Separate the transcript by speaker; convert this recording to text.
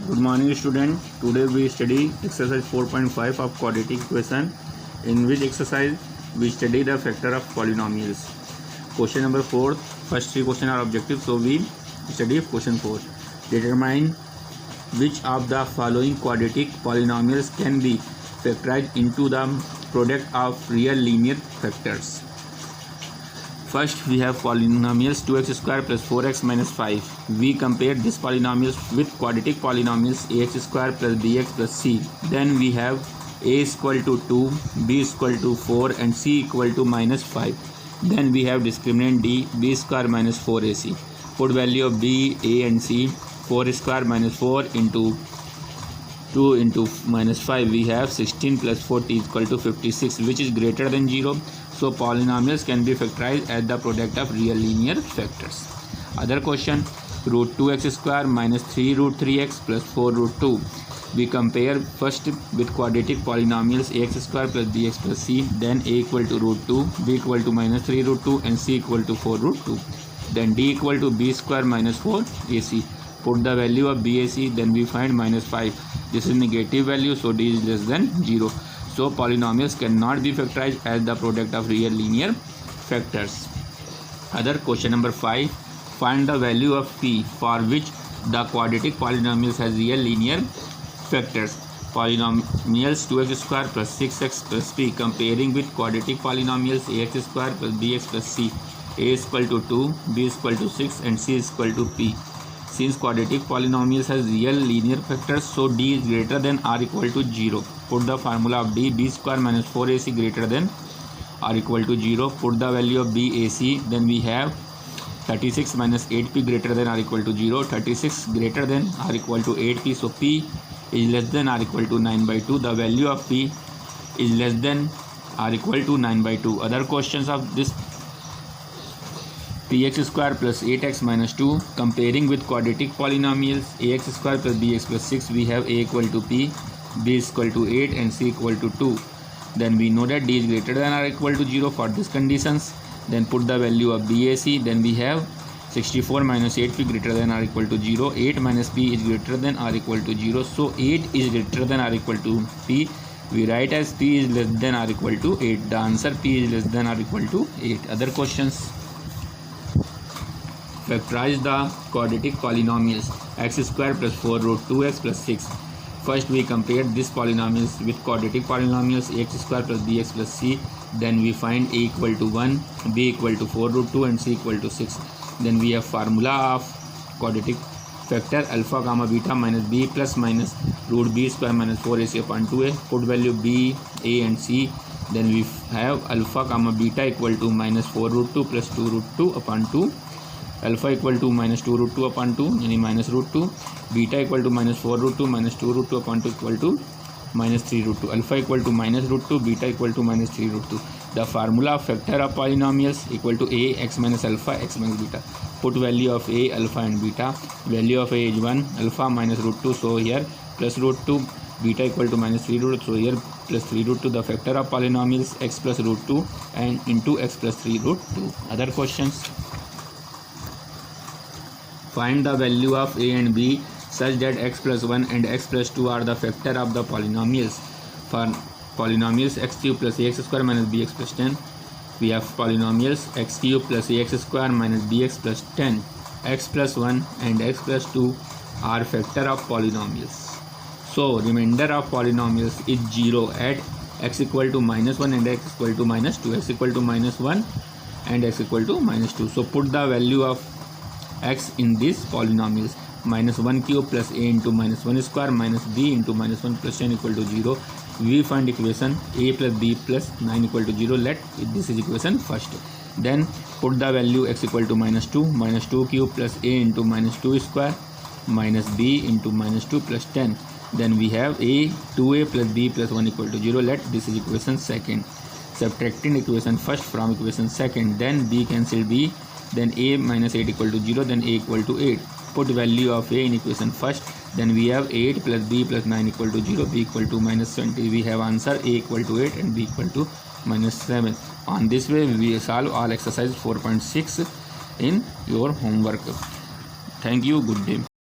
Speaker 1: Good morning student. Today we study exercise 4.5 of quadratic equation, in which exercise we study the factor of polynomials. Question number 4. First three questions are objective, so we study question 4. Determine which of the following quadratic polynomials can be factorized into the product of real linear factors. First we have polynomials 2x square plus 4x minus 5. We compare this polynomials with quadratic polynomials ax square plus bx plus c. Then we have a is equal to 2, b is equal to 4 and c equal to minus 5. Then we have discriminant d, b square minus 4ac. Put value of b, a and c. 4 square minus 4 into 2 into minus 5, we have 16 plus 40 is equal to 56, which is greater than 0. So polynomials can be factorized as the product of real linear factors. Other question, root 2x square minus 3 root 3x plus 4 root 2. We compare first with quadratic polynomials ax square plus bx plus c. Then a equal to root 2, b equal to minus 3 root 2 and c equal to 4 root 2. Then d equal to b square minus 4 ac. Put the value of bac, then we find minus 5. This is negative value, so d is less than 0. So polynomials cannot be factorized as the product of real linear factors. Other question number 5. Find the value of p for which the quadratic polynomials has real linear factors. Polynomials 2x square plus 6x plus p comparing with quadratic polynomials ax square plus bx plus c. A is equal to 2, b is equal to 6 and c is equal to p. Since quadratic polynomials has real linear factors, so d is greater than or equal to 0. Put the formula of d, b square minus 4ac greater than or equal to 0. Put the value of bac, then we have 36 minus 8p greater than or equal to 0. 36 greater than or equal to 8p, so p is less than or equal to 9 by 2. The value of p is less than or equal to 9 by 2. Other questions of this, px square plus 8x minus 2 comparing with quadratic polynomials ax square plus bx plus 6. We have a equal to p, b is equal to 8 and c equal to 2. Then we know that d is greater than or equal to 0 for these conditions. Then put the value of bac, then we have 64 minus 8p greater than or equal to 0. 8 minus p is greater than or equal to 0, so 8 is greater than or equal to p. We write as p is less than or equal to 8. The answer p is less than or equal to 8. Other questions, factorize the quadratic polynomials x square plus 4 root 2x plus 6. First we compare this polynomials with quadratic polynomials ax square plus bx plus c. Then we find a equal to 1, b equal to 4 root 2 and c equal to 6. Then we have formula of quadratic factor alpha comma beta minus b plus minus root b square minus 4ac upon 2a. Put value b, a and c. Then we have alpha comma beta equal to minus 4 root 2 plus 2 root 2 upon 2. Alpha equal to minus 2 root 2 upon 2, यानी minus root 2. Beta equal to minus 4 root 2 minus 2 root 2 upon 2 equal to minus 3 root 2. Alpha equal to minus root 2, beta equal to minus 3 root 2. The formula of factor of polynomials equal to a x minus alpha x minus beta. Put value of a, alpha and beta. Value of a is 1, alpha minus root 2, so here plus root 2. Beta equal to minus 3 root 2, so here plus 3 root 2. The factor of polynomials x plus root 2 and into x plus 3 root 2. Other questions, find the value of a and b such that x plus 1 and x plus 2 are the factor of the polynomials. For polynomials x cube plus ax square minus bx plus 10, we have polynomials x cube plus ax square minus bx plus 10. X plus 1 and x plus 2 are factor of polynomials. So remainder of polynomials is 0 at x equal to minus 1 and x equal to minus 2, x equal to minus 1 and x equal to minus 2. So put the value of x in these polynomials, minus 1 cube plus a into minus 1 square minus b into minus 1 plus 10 equal to 0. We find equation a plus b plus 9 equal to 0. Let this is equation first. Then put the value x equal to minus 2 cube plus a into minus 2 square minus b into minus 2 plus 10. Then we have a 2a plus b plus 1 equal to 0. Let this is equation second. Subtracting equation first from equation second, then b cancel b, then a minus 8 equal to 0, then a equal to 8. Put value of a in equation first, then we have 8 plus b plus 9 equal to 0, b equal to minus 20. We have answer a equal to 8 and b equal to minus 7. On this way we solve all exercise 4.6 in your homework. Thank you. Good day.